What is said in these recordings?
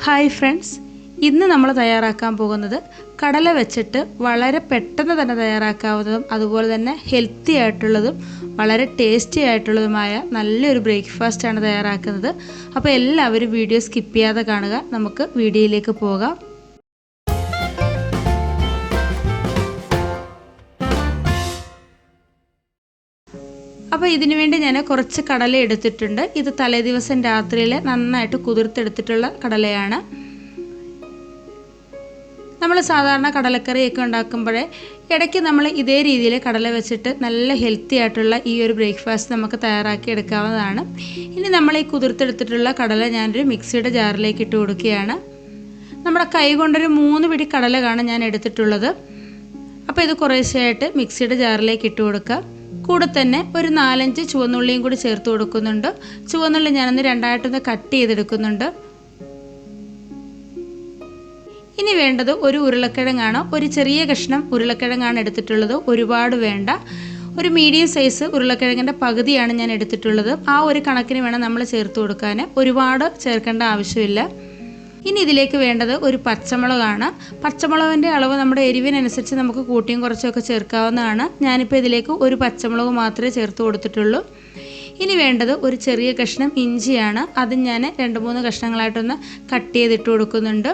Hi friends, ഇന്ന് നമ്മൾ തയ്യാറാക്കാൻ പോകുന്നത് കടല വെച്ചിട്ട് വളരെ പെട്ടെന്ന് തന്നെ തയ്യാറാക്കാവുന്നതും അതുപോലെ തന്നെ ഹെൽത്തി ആയിട്ടുള്ളതും വളരെ ടേസ്റ്റി ആയിട്ടുള്ളതുമായ നല്ലൊരു ബ്രേക്ക്ഫാസ്റ്റാണ് തയ്യാറാക്കുന്നത്. അപ്പോൾ എല്ലാവരും വീഡിയോ സ്കിപ്പ് ചെയ്യാതെ കാണുക. നമുക്ക് വീഡിയോയിലേക്ക് പോകാം. അപ്പോൾ ഇതിനു വേണ്ടി ഞാൻ കുറച്ച് കടല എടുത്തിട്ടുണ്ട്. ഇത് തലേദിവസം രാത്രിയിൽ നന്നായിട്ട് കുതിർത്തെടുത്തിട്ടുള്ള കടലയാണ്. നമ്മൾ സാധാരണ കടലക്കറിയൊക്കെ ഉണ്ടാക്കുമ്പോഴേ ഇടയ്ക്ക് നമ്മൾ ഇതേ രീതിയിൽ കടല വെച്ചിട്ട് നല്ല ഹെൽത്തി ആയിട്ടുള്ള ഈ ഒരു ബ്രേക്ക്ഫാസ്റ്റ് നമുക്ക് തയ്യാറാക്കി എടുക്കാവുന്നതാണ്. ഇനി നമ്മൾ ഈ കുതിർത്തെടുത്തിട്ടുള്ള കടല ഞാനൊരു മിക്സിയുടെ ജാറിലേക്ക് ഇട്ട് കൊടുക്കുകയാണ്. നമ്മുടെ കൈ കൊണ്ടൊരു 3 പിടി കടലയാണ് ഞാൻ എടുത്തിട്ടുള്ളത്. അപ്പോൾ ഇത് കുറേശ്ശെയായിട്ട് മിക്സിയുടെ ജാറിലേക്ക് ഇട്ട് കൊടുക്കുക. കൂടെ തന്നെ ഒരു 4-5 ചുവന്നുള്ളിയും കൂടി ചേർത്ത് കൊടുക്കുന്നുണ്ട്. ചുവന്നുള്ളി ഞാനൊന്ന് രണ്ടായിട്ടൊന്ന് കട്ട് ചെയ്തെടുക്കുന്നുണ്ട്. ഇനി വേണ്ടത് ഒരു ഉരുളക്കിഴങ്ങാണ്. ഒരു ചെറിയ കഷ്ണം ഉരുളക്കിഴങ്ങാണ് എടുത്തിട്ടുള്ളത്. ഒരുപാട് വേണ്ട. ഒരു മീഡിയം സൈസ് ഉരുളക്കിഴങ്ങിൻ്റെ പകുതിയാണ് ഞാൻ എടുത്തിട്ടുള്ളത്. ആ ഒരു കണക്കിന് വേണം നമ്മൾ ചേർത്ത് കൊടുക്കാൻ. ഒരുപാട് ചേർക്കേണ്ട ആവശ്യമില്ല. ഇനി ഇതിലേക്ക് വേണ്ടത് ഒരു പച്ചമുളകാണ്. പച്ചമുളകിൻ്റെ അളവ് നമ്മുടെ എരിവിനനുസരിച്ച് നമുക്ക് കൂട്ടിയും കുറച്ചൊക്കെ ചേർക്കാവുന്നതാണ്. ഞാനിപ്പോൾ ഇതിലേക്ക് ഒരു പച്ചമുളക് മാത്രമേ ചേർത്ത് കൊടുത്തിട്ടുള്ളൂ. ഇനി വേണ്ടത് ഒരു ചെറിയ കഷ്ണം ഇഞ്ചിയാണ്. അത് ഞാൻ 2-3 കഷ്ണങ്ങളായിട്ടൊന്ന് കട്ട് ചെയ്തിട്ട് കൊടുക്കുന്നുണ്ട്.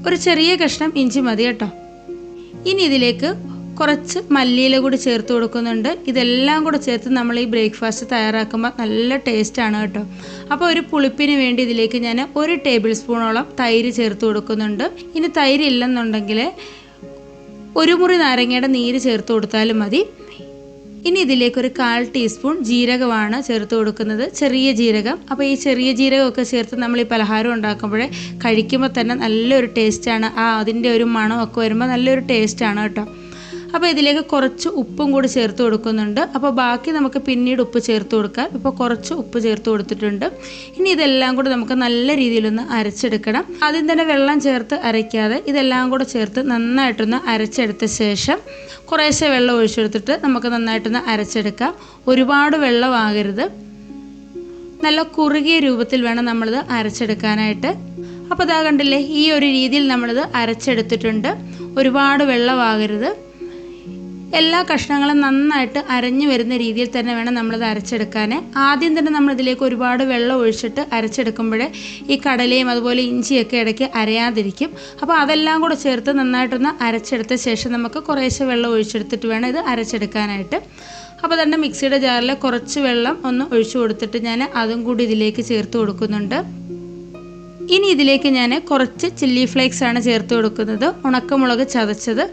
ഒരു ചെറിയ കഷ്ണം ഇഞ്ചി മതി കേട്ടോ. ഇനി ഇതിലേക്ക് കുറച്ച് മല്ലിയില കൂടി ചേർത്ത് കൊടുക്കുന്നുണ്ട്. ഇതെല്ലാം കൂടെ ചേർത്ത് നമ്മൾ ഈ ബ്രേക്ക്ഫാസ്റ്റ് തയ്യാറാക്കുമ്പോൾ നല്ല ടേസ്റ്റാണ് കേട്ടോ. അപ്പോൾ ഒരു പുളിപ്പിന് വേണ്ടി ഇതിലേക്ക് ഞാൻ 1 ടേബിൾ സ്പൂണോളം തൈര് ചേർത്ത് കൊടുക്കുന്നുണ്ട്. ഇനി തൈര് ഇല്ലെന്നുണ്ടെങ്കിൽ 1 മുറി നാരങ്ങയുടെ നീര് ചേർത്ത് കൊടുത്താലും മതി. ഇനി ഇതിലേക്കൊരു 1/4 ടീസ്പൂൺ ജീരകമാണ് ചേർത്ത് കൊടുക്കുന്നത്, ചെറിയ ജീരകം. അപ്പോൾ ഈ ചെറിയ ജീരകമൊക്കെ ചേർത്ത് നമ്മൾ ഈ പലഹാരം ഉണ്ടാക്കുമ്പോഴേ കഴിക്കുമ്പോൾ തന്നെ നല്ലൊരു ടേസ്റ്റാണ്. അതിൻ്റെ ഒരു മണമൊക്കെ വരുമ്പോൾ നല്ലൊരു ടേസ്റ്റാണ് കേട്ടോ. അപ്പോൾ ഇതിലേക്ക് കുറച്ച് ഉപ്പും കൂടി ചേർത്ത് കൊടുക്കുന്നുണ്ട്. അപ്പോൾ ബാക്കി നമുക്ക് പിന്നീട് ഉപ്പ് ചേർത്ത് കൊടുക്കാം. ഇപ്പോൾ കുറച്ച് ഉപ്പ് ചേർത്ത് കൊടുത്തിട്ടുണ്ട്. ഇനി ഇതെല്ലാം കൂടി നമുക്ക് നല്ല രീതിയിലൊന്ന് അരച്ചെടുക്കണം. ആദ്യം തന്നെ വെള്ളം ചേർത്ത് അരയ്ക്കാതെ ഇതെല്ലാം കൂടെ ചേർത്ത് നന്നായിട്ടൊന്ന് അരച്ചെടുത്ത ശേഷം കുറേശ്ശെ വെള്ളം ഒഴിച്ചെടുത്തിട്ട് നമുക്ക് നന്നായിട്ടൊന്ന് അരച്ചെടുക്കാം. ഒരുപാട് വെള്ളമാകരുത്. നല്ല കുറുകിയ രൂപത്തിൽ വേണം നമ്മളിത് അരച്ചെടുക്കാനായിട്ട്. അപ്പോൾ ഇതാ കണ്ടില്ലേ, ഈ ഒരു രീതിയിൽ നമ്മളിത് അരച്ചെടുത്തിട്ടുണ്ട്. ഒരുപാട് വെള്ളമാകരുത്. എല്ലാ കഷ്ണങ്ങളും നന്നായിട്ട് അരഞ്ഞു വരുന്ന രീതിയിൽ തന്നെ വേണം നമ്മളിത് അരച്ചെടുക്കാൻ. ആദ്യം തന്നെ നമ്മളിതിലേക്ക് ഒരുപാട് വെള്ളം ഒഴിച്ചിട്ട് അരച്ചെടുക്കുമ്പോൾ ഈ കടലയും അതുപോലെ ഇഞ്ചിയൊക്കെ ഇടയ്ക്ക് അരയാതിരിക്കും. അപ്പോൾ അതെല്ലാം കൂടെ ചേർത്ത് നന്നായിട്ടൊന്ന് അരച്ചെടുത്ത ശേഷം നമുക്ക് കുറേശ്ശെ വെള്ളം ഒഴിച്ചെടുത്തിട്ട് വേണം ഇത് അരച്ചെടുക്കാനായിട്ട്. അപ്പോൾ തന്നെ മിക്സിയുടെ ജാറിൽ കുറച്ച് വെള്ളം ഒന്ന് ഒഴിച്ചു കൊടുത്തിട്ട് ഞാൻ അതും കൂടി ഇതിലേക്ക് ചേർത്ത് കൊടുക്കുന്നുണ്ട്. ഇനി ഇതിലേക്ക് ഞാൻ കുറച്ച് ചില്ലി ഫ്ലേക്സ് ആണ് ചേർത്ത് കൊടുക്കുന്നത്, ഉണക്കമുളക് ചതച്ചത്.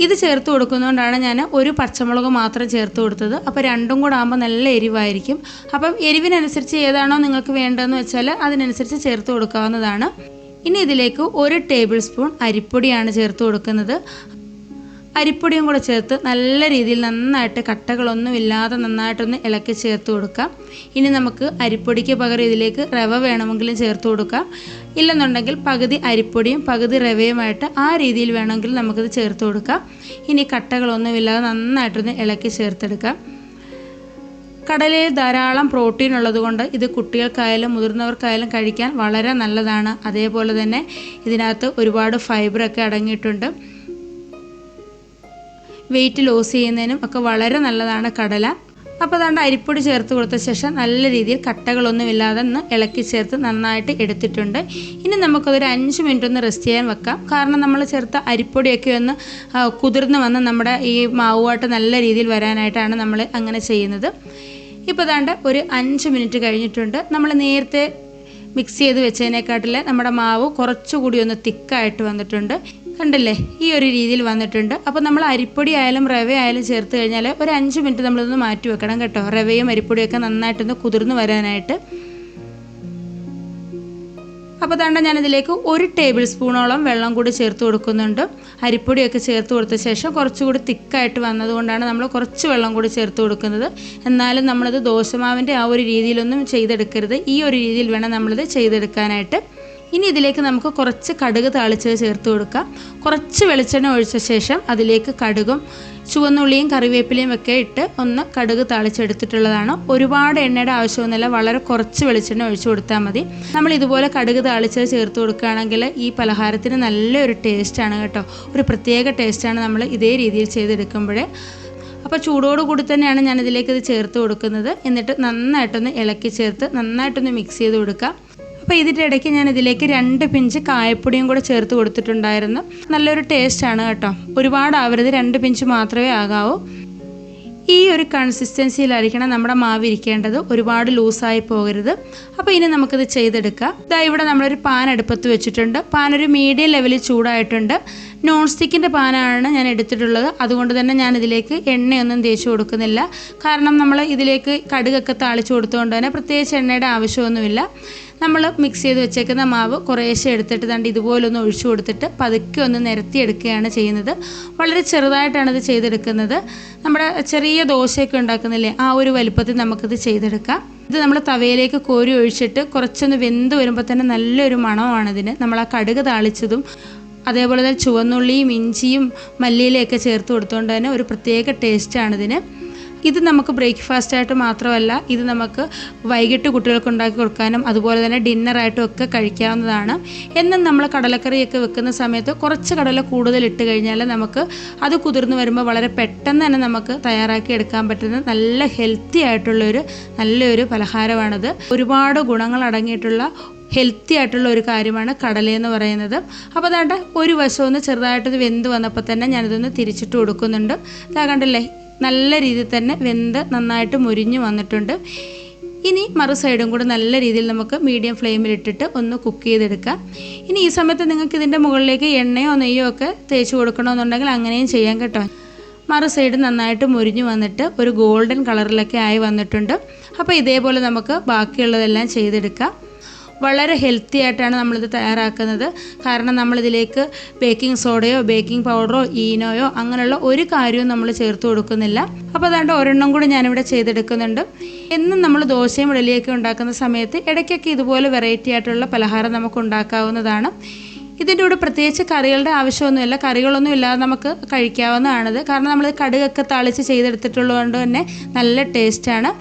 ഇത് ചേർത്ത് കൊടുക്കുന്നതുകൊണ്ടാണ് ഞാൻ ഒരു പച്ചമുളക് മാത്രം ചേർത്ത് കൊടുത്തത്. അപ്പോൾ രണ്ടും കൂടെ ആകുമ്പോൾ നല്ല എരിവായിരിക്കും. അപ്പം എരിവിനനുസരിച്ച് ഏതാണോ നിങ്ങൾക്ക് വേണ്ടതെന്ന് വെച്ചാൽ അതിനനുസരിച്ച് ചേർത്ത് കൊടുക്കാവുന്നതാണ്. ഇനി ഇതിലേക്ക് 1 ടേബിൾ സ്പൂൺ അരിപ്പൊടിയാണ് ചേർത്ത് കൊടുക്കുന്നത്. അരിപ്പൊടിയും കൂടെ ചേർത്ത് നല്ല രീതിയിൽ നന്നായിട്ട് കട്ടകളൊന്നുമില്ലാതെ നന്നായിട്ടൊന്ന് ഇളക്കി ചേർത്ത് കൊടുക്കാം. ഇനി നമുക്ക് അരിപ്പൊടിക്ക് പകരം ഇതിലേക്ക് റവ വേണമെങ്കിലും ചേർത്ത് കൊടുക്കാം. ഇല്ലെന്നുണ്ടെങ്കിൽ പകുതി അരിപ്പൊടിയും പകുതി റവയുമായിട്ട് ആ രീതിയിൽ വേണമെങ്കിൽ നമുക്കിത് ചേർത്ത് കൊടുക്കാം. ഇനി കട്ടകളൊന്നുമില്ലാതെ നന്നായിട്ടൊന്ന് ഇളക്കി ചേർത്തെടുക്കാം. കടലയിൽ ധാരാളം പ്രോട്ടീൻ ഉള്ളതുകൊണ്ട് ഇത് കുട്ടികൾക്കായാലും മുതിർന്നവർക്കായാലും കഴിക്കാൻ വളരെ നല്ലതാണ്. അതേപോലെ തന്നെ ഇതിനകത്ത് ഒരുപാട് ഫൈബറൊക്കെ അടങ്ങിയിട്ടുണ്ട്. വെയിറ്റ് ലോസ് ചെയ്യുന്നതിനും ഒക്കെ വളരെ നല്ലതാണ് കടല. അപ്പോൾ അതുകൊണ്ട് അരിപ്പൊടി ചേർത്ത് കൊടുത്ത ശേഷം നല്ല രീതിയിൽ കട്ടകളൊന്നുമില്ലാതെ ഒന്ന് ഇളക്കി ചേർത്ത് നന്നായിട്ട് എടുത്തിട്ടുണ്ട്. ഇനി നമുക്കതൊരു 5 മിനിറ്റ് ഒന്ന് റെസ്റ്റ് ചെയ്യാൻ വെക്കാം. കാരണം നമ്മൾ ചേർത്ത അരിപ്പൊടിയൊക്കെ ഒന്ന് കുതിർന്ന് വന്ന് നമ്മുടെ ഈ മാവുമായിട്ട് നല്ല രീതിയിൽ വരാനായിട്ടാണ് നമ്മൾ അങ്ങനെ ചെയ്യുന്നത്. ഇപ്പോൾ ദാണ്ട് ഒരു 5 മിനിറ്റ് കഴിഞ്ഞിട്ടുണ്ട്. നമ്മൾ നേരത്തെ മിക്സ് ചെയ്ത് വെച്ചതിനെക്കാട്ടിൽ നമ്മുടെ മാവ് കുറച്ചുകൂടി ഒന്ന് തിക്കായിട്ട് വന്നിട്ടുണ്ട്. കണ്ടില്ലേ, ഈ ഒരു രീതിയിൽ വന്നിട്ടുണ്ട്. അപ്പോൾ നമ്മൾ അരിപ്പൊടി ആയാലും റവ ആയാലും ചേർത്ത് കഴിഞ്ഞാൽ ഒരു 5 മിനിറ്റ് നമ്മളിതൊന്ന് മാറ്റി വെക്കണം കേട്ടോ, റവയും അരിപ്പൊടിയൊക്കെ നന്നായിട്ടൊന്ന് കുതിർന്ന് വരാനായിട്ട്. അപ്പോൾ ദാണ്ട ഞാനിതിലേക്ക് 1 ടേബിൾ സ്പൂണോളം വെള്ളം കൂടി ചേർത്ത് കൊടുക്കുന്നുണ്ട്. അരിപ്പൊടിയൊക്കെ ചേർത്ത് കൊടുത്ത ശേഷം കുറച്ചുകൂടി തിക്കായിട്ട് വന്നതുകൊണ്ടാണ് നമ്മൾ കുറച്ച് വെള്ളം കൂടി ചേർത്ത് കൊടുക്കുന്നത്. എന്നാലും നമ്മളിത് ദോശമാവിൻ്റെ ആ ഒരു രീതിയിലൊന്നും ചെയ്തെടുക്കരുത്. ഈ ഒരു രീതിയിൽ വേണം നമ്മളിത് ചെയ്തെടുക്കാനായിട്ട്. ഇനി ഇതിലേക്ക് നമുക്ക് കുറച്ച് കടുക് താളിച്ചത് ചേർത്ത് കൊടുക്കാം. കുറച്ച് വെളിച്ചെണ്ണ ഒഴിച്ച ശേഷം അതിലേക്ക് കടുകും ചുവന്നുള്ളിയും കറിവേപ്പിലയും ഒക്കെ ഇട്ട് ഒന്ന് കടുക് താളിച്ചെടുത്തിട്ടുള്ളതാണ്. ഒരുപാട് എണ്ണയുടെ ആവശ്യമൊന്നുമില്ല, വളരെ കുറച്ച് വെളിച്ചെണ്ണ ഒഴിച്ചു കൊടുത്താൽ മതി. നമ്മൾ ഇതുപോലെ കടുക് താളിച്ചത് ചേർത്ത് കൊടുക്കുകയാണെങ്കിൽ ഈ പലഹാരത്തിന് നല്ലൊരു ടേസ്റ്റാണ് കേട്ടോ. ഒരു പ്രത്യേക ടേസ്റ്റാണ് നമ്മൾ ഇതേ രീതിയിൽ ചെയ്തെടുക്കുമ്പോഴേ. അപ്പോൾ ചൂടോടുകൂടി തന്നെയാണ് ഞാനിതിലേക്ക് ഇത് ചേർത്ത് കൊടുക്കുന്നത്. എന്നിട്ട് നന്നായിട്ടൊന്ന് ഇളക്കി ചേർത്ത് നന്നായിട്ടൊന്ന് മിക്സ് ചെയ്ത് കൊടുക്കാം. അപ്പോൾ ഇതിൻ്റെ ഇടയ്ക്ക് ഞാൻ ഇതിലേക്ക് 2 പിഞ്ച് കായപ്പൊടിയും കൂടെ ചേർത്ത് കൊടുത്തിട്ടുണ്ടായിരുന്നു. നല്ലൊരു ടേസ്റ്റാണ് കേട്ടോ. ഒരുപാടാവരുത്, 2 പിഞ്ച് മാത്രമേ ആകാവൂ. ഈ ഒരു കൺസിസ്റ്റൻസിയിലായിരിക്കണം നമ്മുടെ മാവ് ഇരിക്കേണ്ടത്, ഒരുപാട് ലൂസായി പോകരുത്. അപ്പോൾ ഇനി നമുക്കിത് ചെയ്തെടുക്കാം. ഇതാ ഇവിടെ നമ്മളൊരു പാൻ അടുപ്പത്ത് വെച്ചിട്ടുണ്ട്. പാൻ ഒരു മീഡിയം ലെവലിൽ ചൂടായിട്ടുണ്ട്. നോൺ സ്റ്റിക്കിൻ്റെ പാനാണ് ഞാൻ എടുത്തിട്ടുള്ളത്. അതുകൊണ്ട് തന്നെ ഞാൻ ഇതിലേക്ക് എണ്ണയൊന്നും തേച്ച് കൊടുക്കുന്നില്ല. കാരണം നമ്മൾ ഇതിലേക്ക് കടുകൊക്കെ താളിച്ച് കൊടുത്തുകൊണ്ട് തന്നെ പ്രത്യേകിച്ച് എണ്ണയുടെ ആവശ്യമൊന്നുമില്ല. നമ്മൾ മിക്സ് ചെയ്ത് വെച്ചേക്കുന്ന മാവ് കുറേശ്ശെ എടുത്തിട്ട് ദാണ്ട് ഇതുപോലൊന്ന് ഒഴിച്ചു കൊടുത്തിട്ട് പതുക്കെ ഒന്ന് നിരത്തിയെടുക്കുകയാണ് ചെയ്യുന്നത്. വളരെ ചെറുതായിട്ടാണ് ഇത് ചെയ്തെടുക്കുന്നത്. നമ്മുടെ ചെറിയ ദോശയൊക്കെ ഉണ്ടാക്കുന്നില്ലേ, ആ ഒരു വലുപ്പത്തിൽ നമുക്കിത് ചെയ്തെടുക്കാം. ഇത് നമ്മൾ തവയിലേക്ക് കോരി ഒഴിച്ചിട്ട് കുറച്ചൊന്ന് വെന്ത് വരുമ്പോൾ തന്നെ നല്ലൊരു മണമാണിതിന്. നമ്മൾ ആ കടുക് താളിച്ചതും അതേപോലെ തന്നെ ചുവന്നുള്ളിയും ഇഞ്ചിയും മല്ലിയിലയൊക്കെ ചേർത്ത് കൊടുത്തുകൊണ്ട് തന്നെ ഒരു പ്രത്യേക ടേസ്റ്റാണിതിന്. ഇത് നമുക്ക് ബ്രേക്ക്ഫാസ്റ്റായിട്ട് മാത്രമല്ല, ഇത് നമുക്ക് വൈകിട്ട് കുട്ടികൾക്ക് ഉണ്ടാക്കി കൊടുക്കാനും അതുപോലെ തന്നെ ഡിന്നറായിട്ടും ഒക്കെ കഴിക്കാവുന്നതാണ്. എന്നും നമ്മൾ കടലക്കറിയൊക്കെ വെക്കുന്ന സമയത്ത് കുറച്ച് കടല കൂടുതൽ ഇട്ട് കഴിഞ്ഞാൽ നമുക്ക് അത് കുതിർന്ന് വരുമ്പോൾ വളരെ പെട്ടെന്ന് തന്നെ നമുക്ക് തയ്യാറാക്കി എടുക്കാൻ പറ്റുന്ന നല്ല ഹെൽത്തി ആയിട്ടുള്ളൊരു നല്ലൊരു പലഹാരമാണിത്. ഒരുപാട് ഗുണങ്ങൾ അടങ്ങിയിട്ടുള്ള ഹെൽത്തി ആയിട്ടുള്ള ഒരു കാര്യമാണ് കടലയെന്ന് പറയുന്നത്. അപ്പോൾ അതാണ്ട് ഒരു വശം ഒന്ന് ചെറുതായിട്ടത് വെന്ത് വന്നപ്പോൾ തന്നെ ഞാനിതൊന്ന് തിരിച്ചിട്ട് കൊടുക്കുന്നുണ്ട്. ഇതാ കണ്ടില്ലേ, നല്ല രീതിയിൽ തന്നെ വെന്ത് നന്നായിട്ട് മുരിഞ്ഞ് വന്നിട്ടുണ്ട്. ഇനി മറു സൈഡും കൂടെ നല്ല രീതിയിൽ നമുക്ക് മീഡിയം ഫ്ലെയിമിലിട്ടിട്ട് ഒന്ന് കുക്ക് ചെയ്തെടുക്കാം. ഇനി ഈ സമയത്ത് നിങ്ങൾക്ക് ഇതിൻ്റെ മുകളിലേക്ക് എണ്ണയോ നെയ്യോ ഒക്കെ തേച്ച് കൊടുക്കണമെന്നുണ്ടെങ്കിൽ അങ്ങനെയും ചെയ്യാം കേട്ടോ. മറു സൈഡ് നന്നായിട്ട് മുരിഞ്ഞ് വന്നിട്ട് ഒരു ഗോൾഡൻ കളറിലൊക്കെ ആയി വന്നിട്ടുണ്ട്. അപ്പോൾ ഇതേപോലെ നമുക്ക് ബാക്കിയുള്ളതെല്ലാം ചെയ്തെടുക്കാം. വളരെ ഹെൽത്തി ആയിട്ടാണ് നമ്മളിത് തയ്യാറാക്കുന്നത്. കാരണം നമ്മളിതിലേക്ക് ബേക്കിംഗ് സോഡയോ ബേക്കിംഗ് പൗഡറോ ഈനോയോ അങ്ങനെയുള്ള ഒരു കാര്യവും നമ്മൾ ചേർത്ത് കൊടുക്കുന്നില്ല. അപ്പോൾ അതാണ്ട് ഒരെണ്ണം കൂടി ഞാനിവിടെ ചെയ്തെടുക്കുന്നുണ്ട്. എന്നും നമ്മൾ ദോശയും ഇഡലിയൊക്കെ ഉണ്ടാക്കുന്ന സമയത്ത് ഇടയ്ക്കൊക്കെ ഇതുപോലെ വെറൈറ്റി ആയിട്ടുള്ള പലഹാരം നമുക്ക് ഉണ്ടാക്കാവുന്നതാണ്. ഇതിൻ്റെ കൂടെ പ്രത്യേകിച്ച് കറികളുടെ ആവശ്യമൊന്നുമില്ല, കറികളൊന്നും ഇല്ലാതെ നമുക്ക് കഴിക്കാവുന്നതാണിത്. കാരണം നമ്മൾ കടുകൊക്കെ താളിച്ച് ചെയ്തെടുത്തിട്ടുള്ളത് കൊണ്ട് തന്നെ നല്ല ടേസ്റ്റാണ്.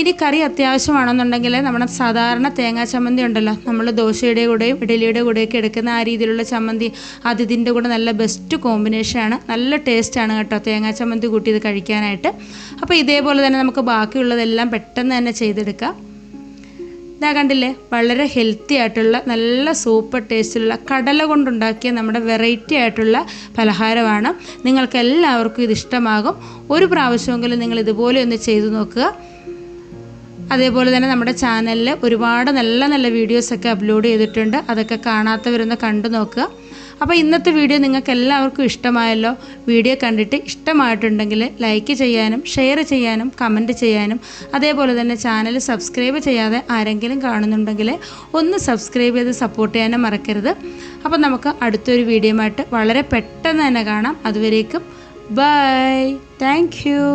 ഇനി കറി അത്യാവശ്യമാണെന്നുണ്ടെങ്കിൽ നമ്മുടെ സാധാരണ തേങ്ങാ ചമ്മന്തി ഉണ്ടല്ലോ, നമ്മൾ ദോശയുടെ കൂടെയും ഇഡലിയുടെ കൂടെയൊക്കെ എടുക്കുന്ന ആ രീതിയിലുള്ള ചമ്മന്തി, അതിൻ്റെ കൂടെ നല്ല ബെസ്റ്റ് കോമ്പിനേഷനാണ്. നല്ല ടേസ്റ്റാണ് കേട്ടോ തേങ്ങാ ചമ്മന്തി കൂട്ടി ഇത് കഴിക്കാനായിട്ട്. അപ്പോൾ ഇതേപോലെ തന്നെ നമുക്ക് ബാക്കിയുള്ളതെല്ലാം പെട്ടെന്ന് തന്നെ ചെയ്തെടുക്കാം. ഇതാ കണ്ടില്ലേ, വളരെ ഹെൽത്തി ആയിട്ടുള്ള നല്ല സൂപ്പർ ടേസ്റ്റിലുള്ള കടല കൊണ്ടുണ്ടാക്കിയ നമ്മുടെ വെറൈറ്റി ആയിട്ടുള്ള പലഹാരമാണ്. നിങ്ങൾക്ക് എല്ലാവർക്കും ഇത് ഇഷ്ടമാകും. ഒരു പ്രാവശ്യമെങ്കിലും നിങ്ങൾ ഇതുപോലെ ഒന്ന് ചെയ്തു നോക്കുക. അതേപോലെ തന്നെ നമ്മുടെ ചാനലിൽ ഒരുപാട് നല്ല നല്ല വീഡിയോസൊക്കെ അപ്ലോഡ് ചെയ്തിട്ടുണ്ട്. അതൊക്കെ കാണാത്തവരൊന്ന് കണ്ടു നോക്കുക. അപ്പോൾ ഇന്നത്തെ വീഡിയോ നിങ്ങൾക്ക് എല്ലാവർക്കും ഇഷ്ടമായല്ലോ. വീഡിയോ കണ്ടിട്ട് ഇഷ്ടമായിട്ടുണ്ടെങ്കിൽ ലൈക്ക് ചെയ്യാനും ഷെയർ ചെയ്യാനും കമൻറ്റ് ചെയ്യാനും അതേപോലെ തന്നെ ചാനൽ സബ്സ്ക്രൈബ് ചെയ്യാതെ ആരെങ്കിലും കാണുന്നുണ്ടെങ്കിൽ ഒന്ന് സബ്സ്ക്രൈബ് ചെയ്ത് സപ്പോർട്ട് ചെയ്യാനും മറക്കരുത്. അപ്പോൾ നമുക്ക് അടുത്തൊരു വീഡിയോയുമായിട്ട് വളരെ പെട്ടെന്ന് തന്നെ കാണാം. അതുവരേക്കും ബൈ. Thank you.